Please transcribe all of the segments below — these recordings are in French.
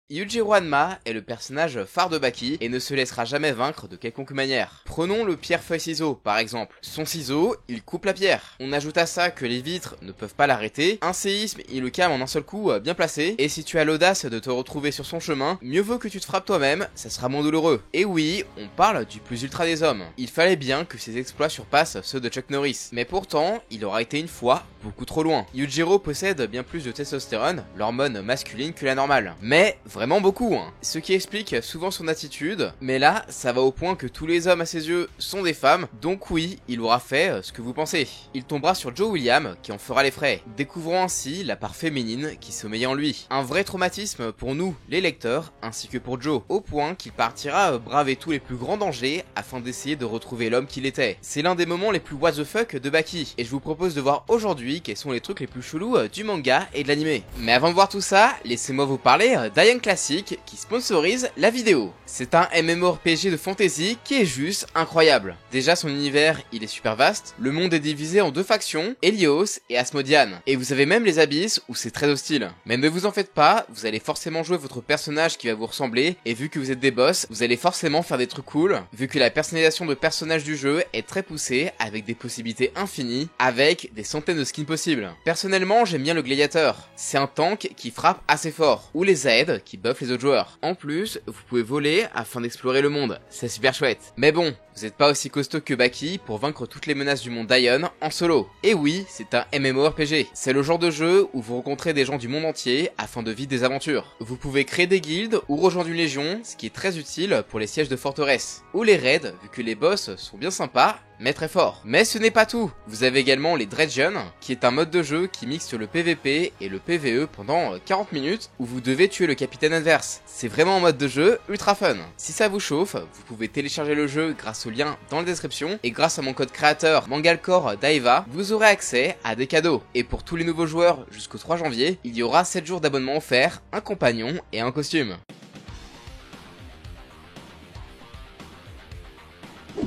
Yujiro Hanma est le personnage phare de Baki et ne se laissera jamais vaincre de quelconque manière. Prenons le pierre-feuille-ciseau par exemple. Son ciseau, il coupe la pierre. On ajoute à ça que les vitres ne peuvent pas l'arrêter, un séisme, il le calme en un seul coup bien placé, et si tu as l'audace de te retrouver sur son chemin, mieux vaut que tu te frappes toi-même, ça sera moins douloureux. Et oui, on parle du plus ultra des hommes. Il fallait bien que ses exploits surpassent ceux de Chuck Norris, mais pourtant, il aura été une fois beaucoup trop loin. Yujiro possède bien plus de testostérone, l'hormone masculine, que la normale. Mais vraiment beaucoup, hein. Ce qui explique souvent son attitude, mais là, ça va au point que tous les hommes à ses yeux sont des femmes, donc oui, il aura fait ce que vous pensez. Il tombera sur Joe Williams, qui en fera les frais, découvrant ainsi la part féminine qui sommeillait en lui. Un vrai traumatisme pour nous, les lecteurs, ainsi que pour Joe, au point qu'il partira braver tous les plus grands dangers afin d'essayer de retrouver l'homme qu'il était. C'est l'un des moments les plus what the fuck de Baki, et je vous propose de voir aujourd'hui quels sont les trucs les plus chelous du manga et de l'anime. Mais avant de voir tout ça, laissez-moi vous parler d'Ion Classic qui sponsorise la vidéo. C'est un MMORPG de fantasy qui est juste incroyable. Déjà son univers, il est super vaste, le monde est divisé en deux factions, Helios et Asmodian. Et vous avez même les abysses où c'est très hostile. Mais ne vous en faites pas, vous allez forcément jouer votre personnage qui va vous ressembler, et vu que vous êtes des boss, vous allez forcément faire des trucs cool, vu que la personnalisation de personnages du jeu est très poussée, avec des possibilités infinies, avec des centaines de skins possibles. Personnellement, j'aime bien le gladiateur. C'est un tank qui frappe assez fort, ou les Aed qui buff les autres joueurs. En plus, vous pouvez voler afin d'explorer le monde, c'est super chouette. Mais bon, vous n'êtes pas aussi costaud que Baki pour vaincre toutes les menaces du monde d'Ion en solo. Et oui, c'est un MMORPG. C'est le genre de jeu où vous rencontrez des gens du monde entier afin de vivre des aventures. Vous pouvez créer des guildes ou rejoindre une légion, ce qui est très utile pour les sièges de forteresse. Ou les raids, vu que les boss sont bien sympas, mais très fort. Mais ce n'est pas tout. Vous avez également les Dredgen, qui est un mode de jeu qui mixe le PVP et le PVE pendant 40 minutes, où vous devez tuer le capitaine adverse. C'est vraiment un mode de jeu ultra fun. Si ça vous chauffe, vous pouvez télécharger le jeu grâce au lien dans la description, et grâce à mon code créateur Mangalcore Daiva, vous aurez accès à des cadeaux. Et pour tous les nouveaux joueurs jusqu'au 3 janvier, il y aura 7 jours d'abonnement offerts, un compagnon et un costume.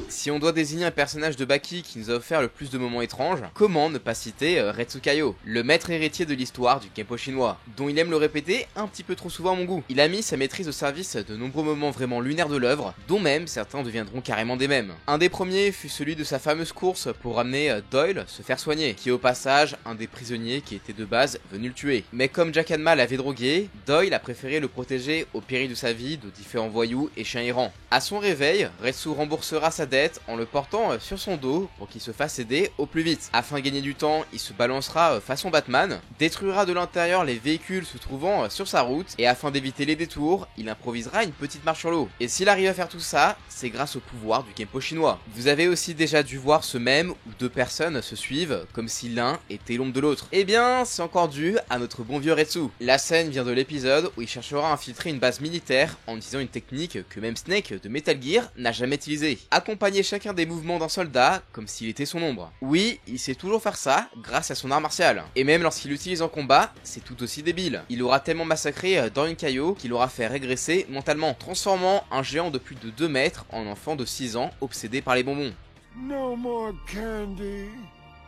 Si on doit désigner un personnage de Baki qui nous a offert le plus de moments étranges, comment ne pas citer Retsukayo, le maître héritier de l'histoire du Kenpo chinois, dont il aime le répéter un petit peu trop souvent à mon goût. Il a mis sa maîtrise au service de nombreux moments vraiment lunaires de l'œuvre, dont même certains deviendront carrément des mèmes. Un des premiers fut celui de sa fameuse course pour amener Doyle se faire soigner, qui est au passage un des prisonniers qui était de base venu le tuer. Mais comme Jack Hanma l'avait drogué, Doyle a préféré le protéger au péril de sa vie de différents voyous et chiens errants. À son réveil, Retsu remboursera sa dette en le portant sur son dos pour qu'il se fasse aider au plus vite. Afin de gagner du temps, il se balancera façon Batman, détruira de l'intérieur les véhicules se trouvant sur sa route, et afin d'éviter les détours, il improvisera une petite marche sur l'eau. Et s'il arrive à faire tout ça, c'est grâce au pouvoir du Kenpo chinois. Vous avez aussi déjà dû voir ce mème où deux personnes se suivent comme si l'un était l'ombre de l'autre. Eh bien, c'est encore dû à notre bon vieux Retsu. La scène vient de l'épisode où il cherchera à infiltrer une base militaire en utilisant une technique que même Snake de Metal Gear n'a jamais utilisée. Accompagner chacun des mouvements d'un soldat comme s'il était son ombre. Oui, il sait toujours faire ça grâce à son art martial. Et même lorsqu'il l'utilise en combat, c'est tout aussi débile. Il aura tellement massacré Dorian Kaio qu'il aura fait régresser mentalement, transformant un géant de plus de 2 mètres en enfant de 6 ans obsédé par les bonbons. No more candy.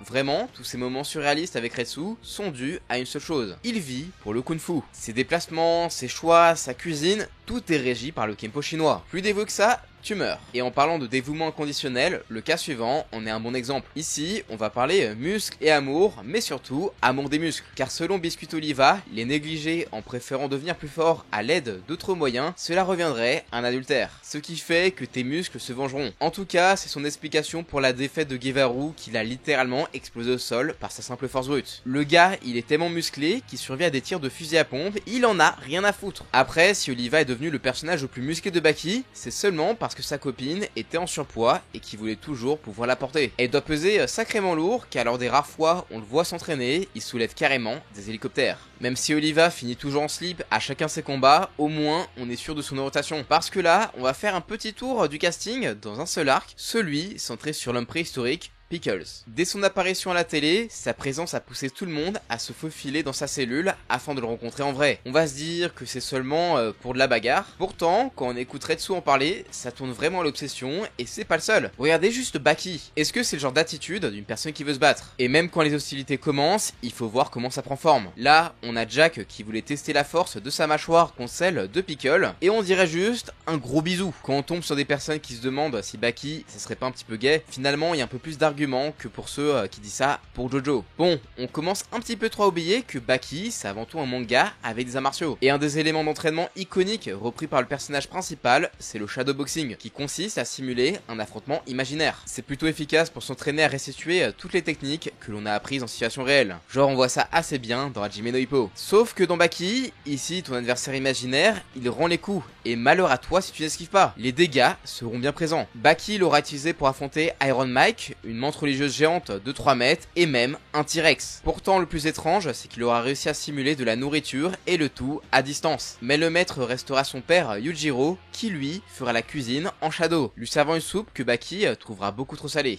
Vraiment, tous ces moments surréalistes avec Retsu sont dus à une seule chose. Il vit pour le kung-fu. Ses déplacements, ses choix, sa cuisine, tout est régi par le Kenpo chinois. Plus dévoué que ça, tu meurs. Et en parlant de dévouement inconditionnel, le cas suivant en est un bon exemple. Ici, on va parler muscles et amour, mais surtout amour des muscles. Car selon Biscuit Oliva, les négliger en préférant devenir plus fort à l'aide d'autres moyens, cela reviendrait à un adultère. Ce qui fait que tes muscles se vengeront. En tout cas, c'est son explication pour la défaite de Gevaru qu'il a littéralement explosé au sol par sa simple force brute. Le gars, il est tellement musclé qu'il survit à des tirs de fusil à pompe, il en a rien à foutre. Après, si Oliva est devenu le personnage le plus musclé de Baki, c'est seulement parce que sa copine était en surpoids et qui voulait toujours pouvoir la porter. Elle doit peser sacrément lourd car lors des rares fois on le voit s'entraîner, il soulève carrément des hélicoptères. Même si Oliva finit toujours en slip à chacun de ses combats, au moins on est sûr de son rotation. Parce que là, on va faire un petit tour du casting dans un seul arc, celui centré sur l'homme préhistorique, Pickles. Dès son apparition à la télé, sa présence a poussé tout le monde à se faufiler dans sa cellule afin de le rencontrer en vrai. On va se dire que c'est seulement pour de la bagarre. Pourtant, quand on écoute Retsu en parler, ça tourne vraiment à l'obsession et c'est pas le seul. Regardez juste Baki. Est-ce que c'est le genre d'attitude d'une personne qui veut se battre? Et même quand les hostilités commencent, il faut voir comment ça prend forme. Là, on a Jack qui voulait tester la force de sa mâchoire contre celle de Pickle, et on dirait juste un gros bisou. Quand on tombe sur des personnes qui se demandent si Baki, ça serait pas un petit peu gay, finalement il y a un peu plus d'arguments que pour ceux qui disent ça pour Jojo. Bon, on commence un petit peu trop à oublier que Baki, c'est avant tout un manga avec des arts martiaux. Et un des éléments d'entraînement iconiques repris par le personnage principal, c'est le shadowboxing, qui consiste à simuler un affrontement imaginaire. C'est plutôt efficace pour s'entraîner à restituer toutes les techniques que l'on a apprises en situation réelle. Genre on voit ça assez bien dans Hajime no Ippo. Sauf que dans Baki, ici ton adversaire imaginaire, il rend les coups, et malheur à toi si tu n'esquives pas. Les dégâts seront bien présents. Baki l'aura utilisé pour affronter Iron Mike, une menthe religieuse géante de 3 mètres, et même un T-Rex. Pourtant le plus étrange, c'est qu'il aura réussi à simuler de la nourriture, et le tout à distance. Mais le maître restera son père Yujiro, qui lui fera la cuisine en shadow, lui servant une soupe que Baki trouvera beaucoup trop salée.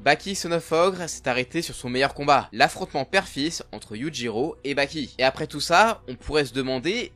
Baki Son of Ogre s'est arrêté sur son meilleur combat, l'affrontement père-fils entre Yujiro et Baki. Et après tout ça, on pourrait se demander,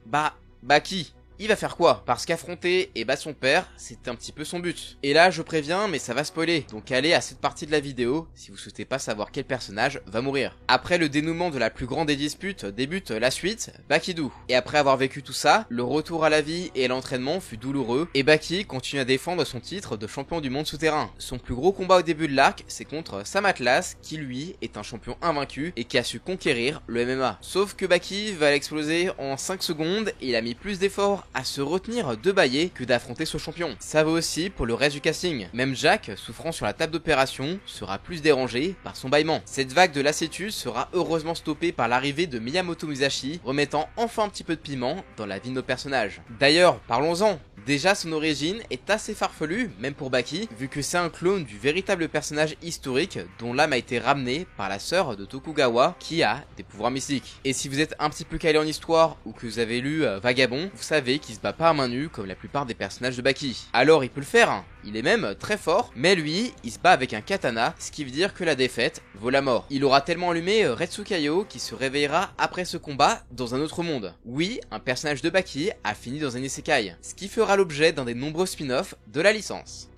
Baki, il va faire quoi? Parce qu'affronter et battre son père, c'est un petit peu son but. Et là, je préviens, mais ça va spoiler. Donc allez à cette partie de la vidéo si vous souhaitez pas savoir quel personnage va mourir. Après le dénouement de la plus grande des disputes, débute la suite, Bakido. Et après avoir vécu tout ça, le retour à la vie et à l'entraînement fut douloureux, et Baki continue à défendre son titre de champion du monde souterrain. Son plus gros combat au début de l'arc, c'est contre Sam Atlas, qui lui est un champion invaincu et qui a su conquérir le MMA. Sauf que Baki va l'exploser en 5 secondes et il a mis plus d'efforts à se retenir de bailler que d'affronter ce champion. Ça vaut aussi pour le reste du casting. Même Jack, souffrant sur la table d'opération, sera plus dérangé par son bâillement. Cette vague de lassitude sera heureusement stoppée par l'arrivée de Miyamoto Musashi, remettant enfin un petit peu de piment dans la vie de nos personnages. D'ailleurs, parlons-en. Déjà, son origine est assez farfelue, même pour Baki, vu que c'est un clone du véritable personnage historique dont l'âme a été ramenée par la sœur de Tokugawa, qui a des pouvoirs mystiques. Et si vous êtes un petit peu calé en histoire ou que vous avez lu Vagabond, vous savez qu'il se bat pas à main nue comme la plupart des personnages de Baki. Alors il peut le faire, hein. Il est même très fort, mais lui, il se bat avec un katana, ce qui veut dire que la défaite vaut la mort. Il aura tellement allumé Retsukayo qui se réveillera après ce combat dans un autre monde. Oui, un personnage de Baki a fini dans un isekai, ce qui fera l'objet d'un des nombreux spin-offs de la licence.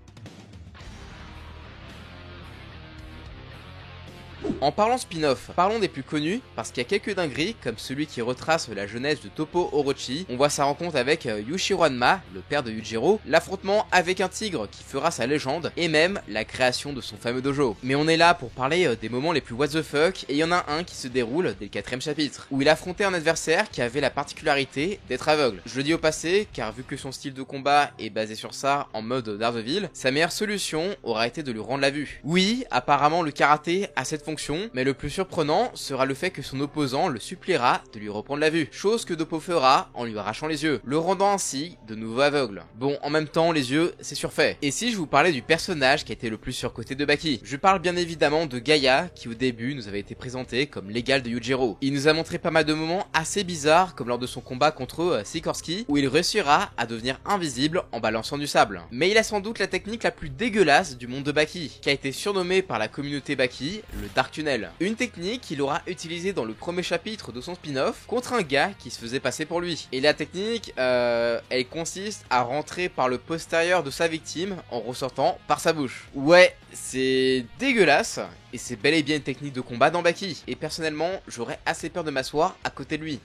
En parlant spin-off, parlons des plus connus, parce qu'il y a quelques dingueries, comme celui qui retrace la jeunesse de Toppo Orochi. On voit sa rencontre avec Yushiro Hanma, le père de Yujiro, l'affrontement avec un tigre qui fera sa légende, et même la création de son fameux dojo. Mais on est là pour parler des moments les plus what the fuck, et il y en a un qui se déroule dès le 4ème chapitre, où il affrontait un adversaire qui avait la particularité d'être aveugle. Je le dis au passé, car vu que son style de combat est basé sur ça, en mode Daredevil, sa meilleure solution aura été de lui rendre la vue. Oui, apparemment le karaté a cette fonction, mais le plus surprenant sera le fait que son opposant le suppliera de lui reprendre la vue, chose que Doppo fera en lui arrachant les yeux, le rendant ainsi de nouveau aveugle. Bon, en même temps, les yeux, c'est surfait. Et si je vous parlais du personnage qui a été le plus surcoté de Baki? Je parle bien évidemment de Gaia, qui au début nous avait été présenté comme l'égal de Yujiro. Il nous a montré pas mal de moments assez bizarres, comme lors de son combat contre Sikorsky, où il réussira à devenir invisible en balançant du sable. Mais il a sans doute la technique la plus dégueulasse du monde de Baki, qui a été surnommée par la communauté Baki le Dark Tunnel. Une technique qu'il aura utilisée dans le premier chapitre de son spin-off contre un gars qui se faisait passer pour lui. Et la technique, elle consiste à rentrer par le postérieur de sa victime en ressortant par sa bouche. Ouais, c'est dégueulasse, et c'est bel et bien une technique de combat dans Baki. Et personnellement, j'aurais assez peur de m'asseoir à côté de lui.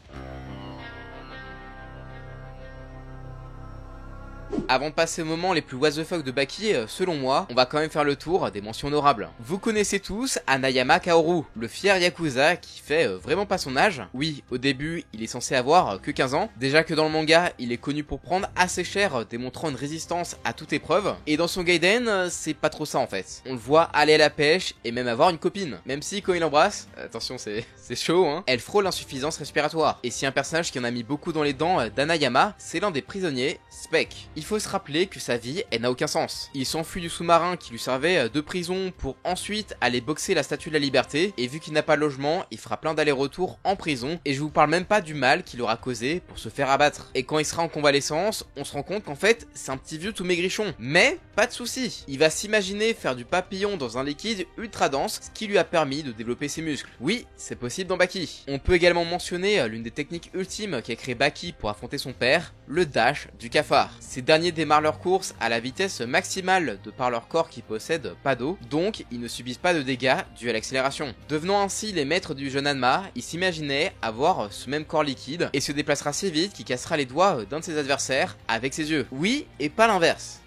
Avant de passer aux moments les plus what the fuck de Baki, selon moi, on va quand même faire le tour des mentions honorables. Vous connaissez tous Hanayama Kaoru, le fier Yakuza qui fait vraiment pas son âge. Oui, au début, il est censé avoir que 15 ans. Déjà que dans le manga, il est connu pour prendre assez cher, démontrant une résistance à toute épreuve. Et dans son Gaiden, c'est pas trop ça en fait. On le voit aller à la pêche et même avoir une copine. Même si quand il embrasse, attention c'est chaud hein, elle frôle l'insuffisance respiratoire. Et si un personnage qui en a mis beaucoup dans les dents d'Hanayama, c'est l'un des prisonniers, Spec. Il faut se rappeler que sa vie, elle n'a aucun sens. Il s'enfuit du sous-marin qui lui servait de prison pour ensuite aller boxer la Statue de la Liberté, et vu qu'il n'a pas de logement, il fera plein d'allers-retours en prison, et je vous parle même pas du mal qu'il aura causé pour se faire abattre. Et quand il sera en convalescence, on se rend compte qu'en fait, c'est un petit vieux tout maigrichon. Mais, pas de souci, il va s'imaginer faire du papillon dans un liquide ultra dense, ce qui lui a permis de développer ses muscles. Oui, c'est possible dans Baki. On peut également mentionner l'une des techniques ultimes qu'a créé Baki pour affronter son père, le dash du cafard. Ces derniers démarrent leur course à la vitesse maximale de par leur corps qui possède pas d'eau, donc ils ne subissent pas de dégâts dus à l'accélération. Devenant ainsi les maîtres du jeune Hanma, il s'imaginait avoir ce même corps liquide et se déplacera si vite qu'il cassera les doigts d'un de ses adversaires avec ses yeux. Oui, et pas l'inverse.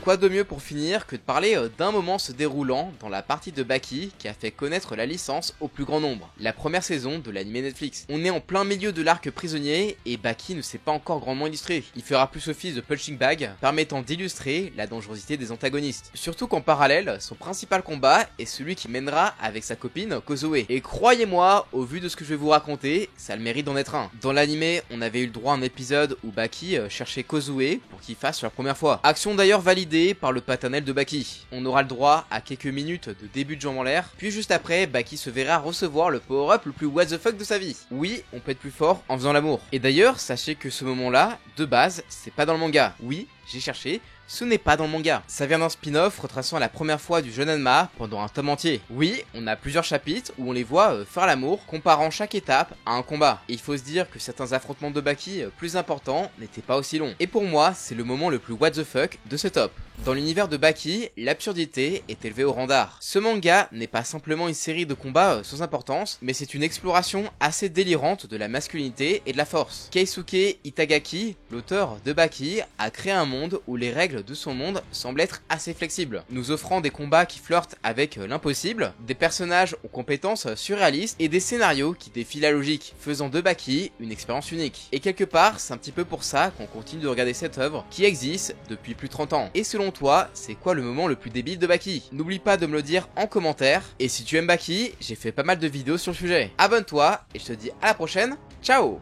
Quoi de mieux pour finir que de parler d'un moment se déroulant dans la partie de Baki qui a fait connaître la licence au plus grand nombre, la première saison de l'anime Netflix. On est en plein milieu de l'arc prisonnier et Baki ne s'est pas encore grandement illustré. Il fera plus office de punching bag, permettant d'illustrer la dangerosité des antagonistes. Surtout qu'en parallèle, son principal combat est celui qui mènera avec sa copine Kozoe. Et croyez-moi, au vu de ce que je vais vous raconter, ça a le mérite d'en être un. Dans l'anime, on avait eu le droit à un épisode où Baki cherchait Kozoe pour qu'il fasse la première fois. Action d'ailleurs validée par le paternel de Baki. On aura le droit à quelques minutes de début de jambes en l'air, puis juste après, Baki se verra recevoir le power-up le plus what the fuck de sa vie. Oui, on peut être plus fort en faisant l'amour. Et d'ailleurs, sachez que ce moment-là, de base, c'est pas dans le manga. Oui, j'ai cherché, ce n'est pas dans le manga. Ça vient d'un spin-off retraçant la première fois du jeune Hanma pendant un tome entier. Oui, on a plusieurs chapitres où on les voit faire l'amour, comparant chaque étape à un combat. Et il faut se dire que certains affrontements de Baki plus importants n'étaient pas aussi longs. Et pour moi, c'est le moment le plus what the fuck de ce top. Dans l'univers de Baki, l'absurdité est élevée au rang d'art. Ce manga n'est pas simplement une série de combats sans importance, mais c'est une exploration assez délirante de la masculinité et de la force. Keisuke Itagaki, l'auteur de Baki, a créé un monde où les règles de son monde semblent être assez flexibles, nous offrant des combats qui flirtent avec l'impossible, des personnages aux compétences surréalistes et des scénarios qui défient la logique, faisant de Baki une expérience unique. Et quelque part, c'est un petit peu pour ça qu'on continue de regarder cette œuvre qui existe depuis plus de 30 ans. Et selon toi, c'est quoi le moment le plus débile de Baki? N'oublie pas de me le dire en commentaire, et si tu aimes Baki, j'ai fait pas mal de vidéos sur le sujet. Abonne-toi, et je te dis à la prochaine, ciao!